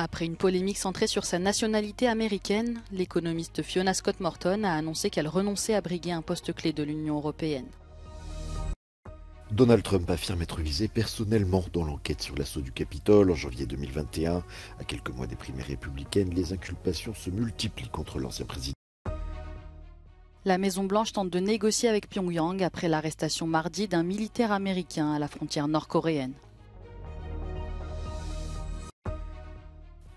Après une polémique centrée sur sa nationalité américaine, l'économiste Fiona Scott Morton a annoncé qu'elle renonçait à briguer un poste clé de l'Union européenne. Donald Trump affirme être visé personnellement dans l'enquête sur l'assaut du Capitole en janvier 2021. À quelques mois des primaires républicaines, les inculpations se multiplient contre l'ancien président. La Maison-Blanche tente de négocier avec Pyongyang après l'arrestation mardi d'un militaire américain à la frontière nord-coréenne.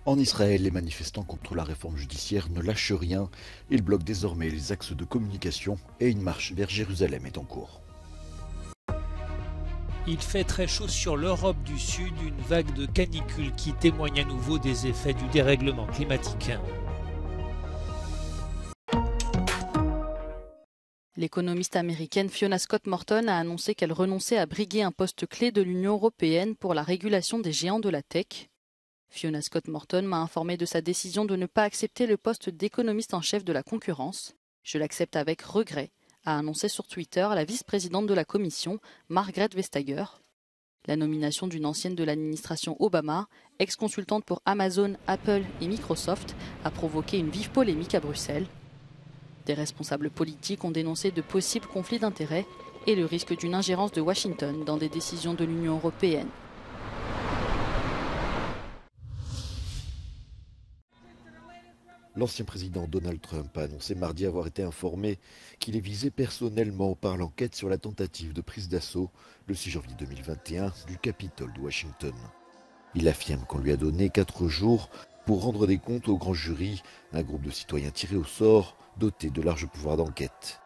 En Israël, les manifestants contre la réforme judiciaire ne lâchent rien. Ils bloquent désormais les axes de communication et une marche vers Jérusalem est en cours. Il fait très chaud sur l'Europe du Sud, une vague de canicule qui témoigne à nouveau des effets du dérèglement climatique. L'économiste américaine Fiona Scott Morton a annoncé qu'elle renonçait à briguer un poste clé de l'Union européenne pour la régulation des géants de la tech. Fiona Scott Morton m'a informé de sa décision de ne pas accepter le poste d'économiste en chef de la concurrence. Je l'accepte avec regret, a annoncé sur Twitter la vice-présidente de la Commission, Margrethe Vestager. La nomination d'une ancienne de l'administration Obama, ex-consultante pour Amazon, Apple et Microsoft, a provoqué une vive polémique à Bruxelles. Des responsables politiques ont dénoncé de possibles conflits d'intérêts et le risque d'une ingérence de Washington dans des décisions de l'Union européenne. L'ancien président Donald Trump a annoncé mardi avoir été informé qu'il est visé personnellement par l'enquête sur la tentative de prise d'assaut le 6 janvier 2021 du Capitole de Washington. Il affirme qu'on lui a donné 4 jours pour rendre des comptes au grand jury, un groupe de citoyens tirés au sort, doté de larges pouvoirs d'enquête.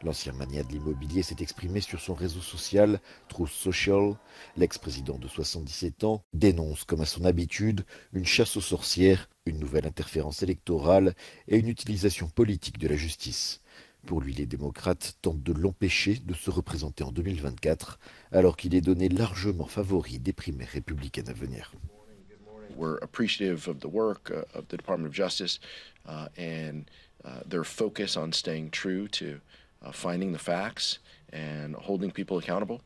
L'ancien magnat de l'immobilier s'est exprimé sur son réseau social, Truth Social. L'ex-président de 77 ans dénonce, comme à son habitude, une chasse aux sorcières, une nouvelle interférence électorale et une utilisation politique de la justice. Pour lui, les démocrates tentent de l'empêcher de se représenter en 2024, alors qu'il est donné largement favori des primaires républicaines à venir. We're appreciative of the work of the Department of Justice and their focus on staying true to finding the facts and holding people accountable.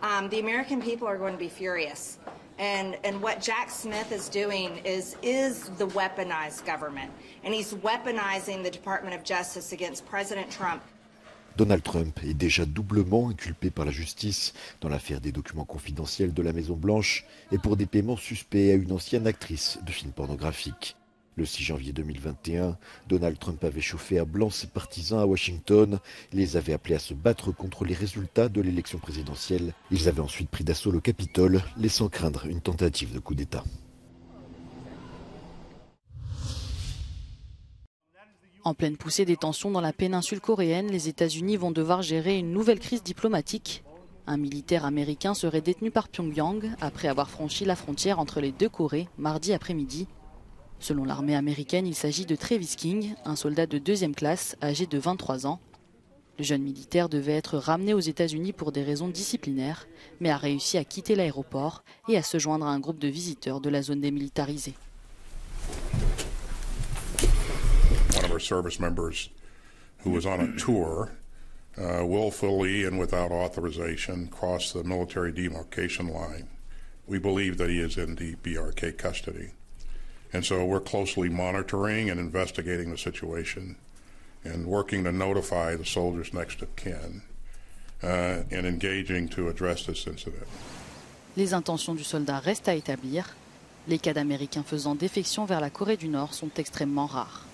The American people are going to be furious. And what Jack Smith is doing is the weaponized government. And he's weaponizing the Department of Justice against President Trump. Donald Trump est déjà doublement inculpé par la justice dans l'affaire des documents confidentiels de la Maison-Blanche et pour des paiements suspects à une ancienne actrice de films pornographiques. Le 6 janvier 2021, Donald Trump avait chauffé à blanc ses partisans à Washington. Il les avait appelés à se battre contre les résultats de l'élection présidentielle. Ils avaient ensuite pris d'assaut le Capitole, laissant craindre une tentative de coup d'État. En pleine poussée des tensions dans la péninsule coréenne, les États-Unis vont devoir gérer une nouvelle crise diplomatique. Un militaire américain serait détenu par Pyongyang après avoir franchi la frontière entre les deux Corées mardi après-midi. Selon l'armée américaine, il s'agit de Travis King, un soldat de 2e classe âgé de 23 ans. Le jeune militaire devait être ramené aux États-Unis pour des raisons disciplinaires, mais a réussi à quitter l'aéroport et à se joindre à un groupe de visiteurs de la zone démilitarisée. One of our service members who was on a tour willfully and without authorization crossed the military demarcation line. We believe that he is in the BRK custody. And so we're closely monitoring and investigating the situation and working to notify the soldiers next of kin and engaging to address this incident. Les intentions du soldat restent à établir. Les cas d'Américains faisant défection vers la Corée du Nord sont extrêmement rares.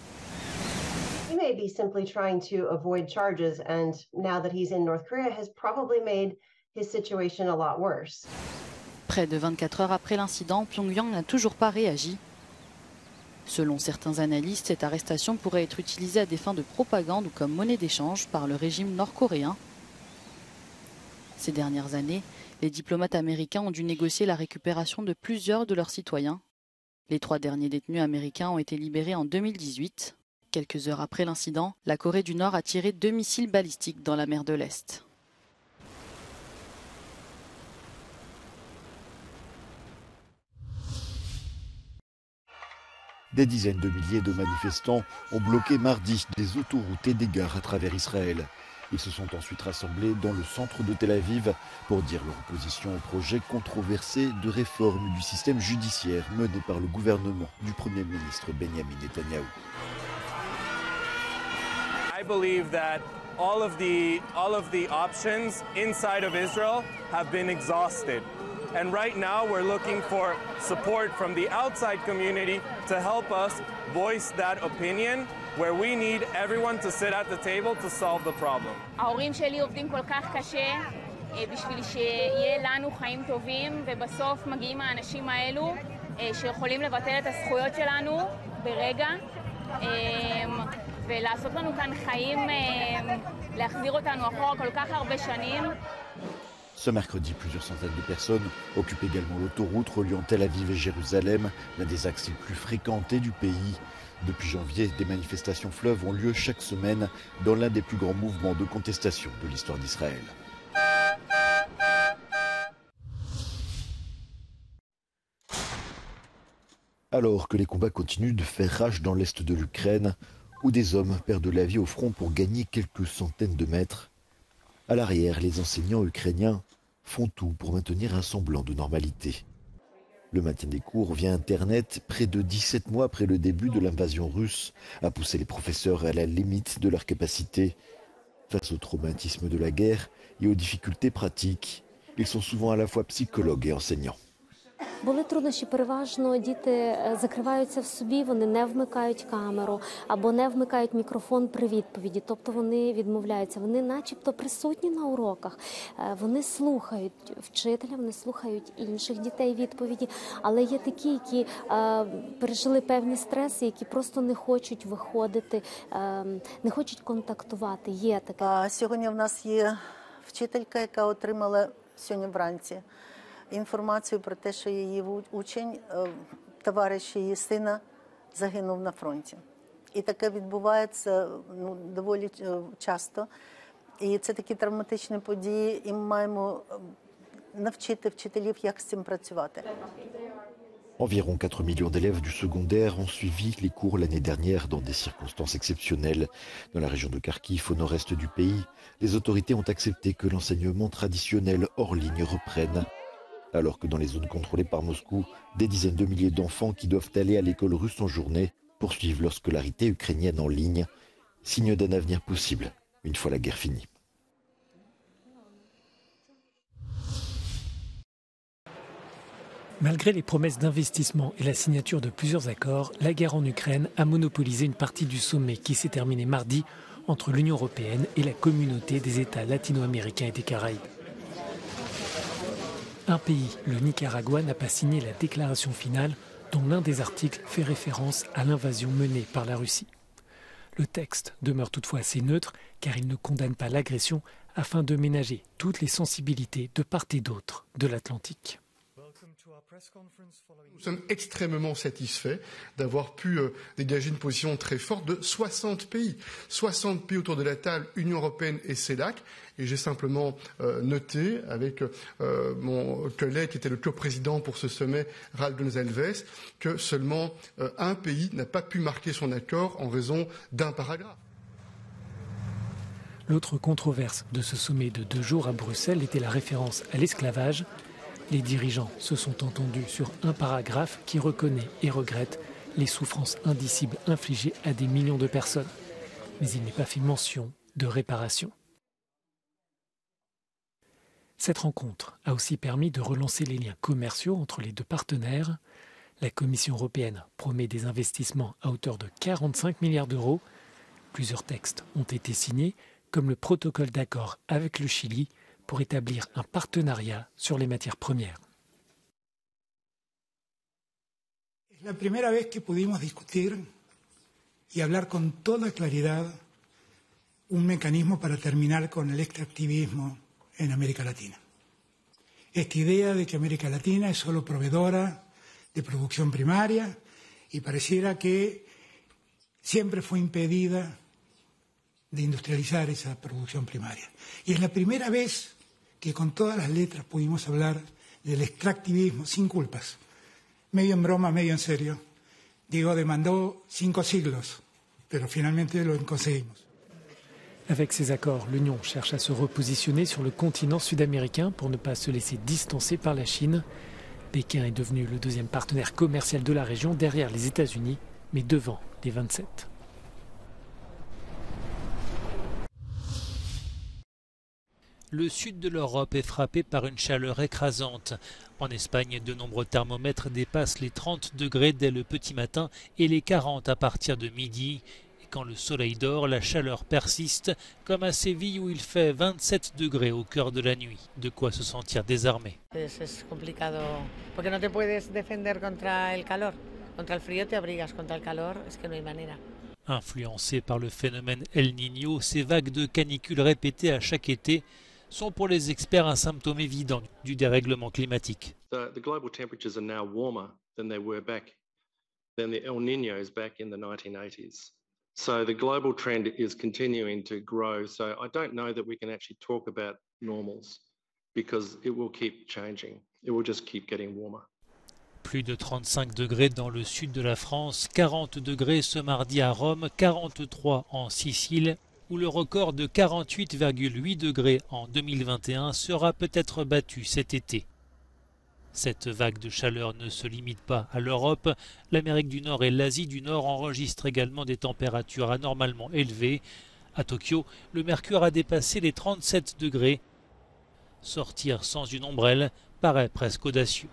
He may be simply trying to avoid charges, and now that he's in North Korea has probably made his situation a lot worse. Près de 24 heures après l'incident, Pyongyang n'a toujours pas réagi. Selon certains analystes, cette arrestation pourrait être utilisée à des fins de propagande ou comme monnaie d'échange par le régime nord-coréen. Ces dernières années, les diplomates américains ont dû négocier la récupération de plusieurs de leurs citoyens. Les 3 derniers détenus américains ont été libérés en 2018. Quelques heures après l'incident, la Corée du Nord a tiré 2 missiles balistiques dans la mer de l'Est. Des dizaines de milliers de manifestants ont bloqué mardi des autoroutes et des gares à travers Israël. Ils se sont ensuite rassemblés dans le centre de Tel Aviv pour dire leur opposition au projet controversé de réforme du système judiciaire mené par le gouvernement du Premier ministre Benjamin Netanyahu. I believe that all of the options inside of Israel have been exhausted. And right now we're looking for support from the outside community to help us voice that opinion where we need everyone to sit at the table to solve the problem. ההורים שלי עובדים כל כך קשה בשביל שיהיה לנו חיים טובים, ובסוף מגיעים האנשים האלו שיכולים לבטל את הזכויות שלנו ברגע ולעשות לנו כאן חיים, להחזיר אותנו אחורה כל כך הרבה שנים. Ce mercredi, plusieurs centaines de personnes occupent également l'autoroute reliant Tel Aviv et Jérusalem, l'un des axes les plus fréquentés du pays. Depuis janvier, des manifestations fleuves ont lieu chaque semaine dans l'un des plus grands mouvements de contestation de l'histoire d'Israël. Alors que les combats continuent de faire rage dans l'est de l'Ukraine, où des hommes perdent la vie au front pour gagner quelques centaines de mètres, à l'arrière, les enseignants ukrainiens font tout pour maintenir un semblant de normalité. Le maintien des cours via Internet, près de 17 mois après le début de l'invasion russe, a poussé les professeurs à la limite de leur capacité. Face au traumatisme de la guerre et aux difficultés pratiques, ils sont souvent à la fois psychologues et enseignants. Були труднощі, переважно діти закриваються в собі, вони не вмикають камеру або не вмикають мікрофон при відповіді, тобто вони відмовляються. Вони начебто присутні на уроках, вони слухають вчителя, вони слухають інших дітей відповіді, але є такі, які пережили певні стреси, які просто не хочуть виходити, не хочуть контактувати. Є таке. Сьогодні в нас є вчителька, яка отримала сьогодні вранці інформацію про те, що її учень, товариш її сина, загинув на фронті. І таке відбувається доволі часто. І це такі травматичні події, і ми маємо навчити вчителів, як з цим працювати. Environ 4 millions d'élèves du secondaire ont suivi les cours l'année dernière dans des circonstances exceptionnelles. Dans la région de Kharkiv, au nord-est du pays, les autorités ont accepté que l'enseignement traditionnel hors ligne reprenne. Alors que dans les zones contrôlées par Moscou, des dizaines de milliers d'enfants qui doivent aller à l'école russe en journée poursuivent leur scolarité ukrainienne en ligne, signe d'un avenir possible une fois la guerre finie. Malgré les promesses d'investissement et la signature de plusieurs accords, la guerre en Ukraine a monopolisé une partie du sommet qui s'est terminé mardi entre l'Union européenne et la communauté des États latino-américains et des Caraïbes. Un pays, le Nicaragua, n'a pas signé la déclaration finale dont l'un des articles fait référence à l'invasion menée par la Russie. Le texte demeure toutefois assez neutre car il ne condamne pas l'agression afin de ménager toutes les sensibilités de part et d'autre de l'Atlantique. Nous sommes extrêmement satisfaits d'avoir pu dégager une position très forte de 60 pays. 60 pays autour de la table, Union européenne et CELAC. Et j'ai simplement noté avec mon collègue qui était le co-président pour ce sommet, Ralph Gonzalez, que seulement un pays n'a pas pu marquer son accord en raison d'un paragraphe. L'autre controverse de ce sommet de 2 jours à Bruxelles était la référence à l'esclavage. Les dirigeants se sont entendus sur un paragraphe qui reconnaît et regrette les souffrances indicibles infligées à des millions de personnes. Mais il n'est pas fait mention de réparation. Cette rencontre a aussi permis de relancer les liens commerciaux entre les deux partenaires. La Commission européenne promet des investissements à hauteur de 45 milliards d'euros. Plusieurs textes ont été signés, comme le protocole d'accord avec le Chili, pour établir un partenariat sur les matières premières. Es la primera vez que pudimos discutir y hablar con toda claridad un mecanismo para terminar con el extractivismo en América Latina. Esta idea de que América Latina es solo proveedora de producción primaria y pareciera que siempre fue impedida de industrializar esa producción primaria. Y es la primera vez que con todas las letras pudimos hablar del extractivismo sin culpas. Medio en broma, medio en serio. Diego demandó 5 siglos, pero finalmente lo conseguimos. Avec ces accords, l'Union cherche à se repositionner sur le continent sud-américain pour ne pas se laisser distancer par la Chine. Pékin est devenu le deuxième partenaire commercial de la région derrière les États-Unis, mais devant les 27. Le sud de l'Europe est frappé par une chaleur écrasante. En Espagne, de nombreux thermomètres dépassent les 30 degrés dès le petit matin et les 40 à partir de midi. Et quand le soleil dort, la chaleur persiste, comme à Séville où il fait 27 degrés au cœur de la nuit. De quoi se sentir désarmé. Es complicado porque no te puedes defender contra el calor. Contra el frío te abrigas, contra el calor es que no hay manera. Influencés par le phénomène El Niño, ces vagues de canicule répétées à chaque été sont pour les experts un symptôme évident du dérèglement climatique. The global temperatures are now warmer than they were back than the El Niños back in the 1980s. So the global trend is continuing to grow. So I don't know that we can actually talk about normals because it will keep changing. It will just keep getting warmer. Plus de 35 degrés dans le sud de la France, 40 degrés ce mardi à Rome, 43 en Sicile, où le record de 48,8 degrés en 2021 sera peut-être battu cet été. Cette vague de chaleur ne se limite pas à l'Europe. L'Amérique du Nord et l'Asie du Nord enregistrent également des températures anormalement élevées. À Tokyo, le mercure a dépassé les 37 degrés. Sortir sans une ombrelle paraît presque audacieux.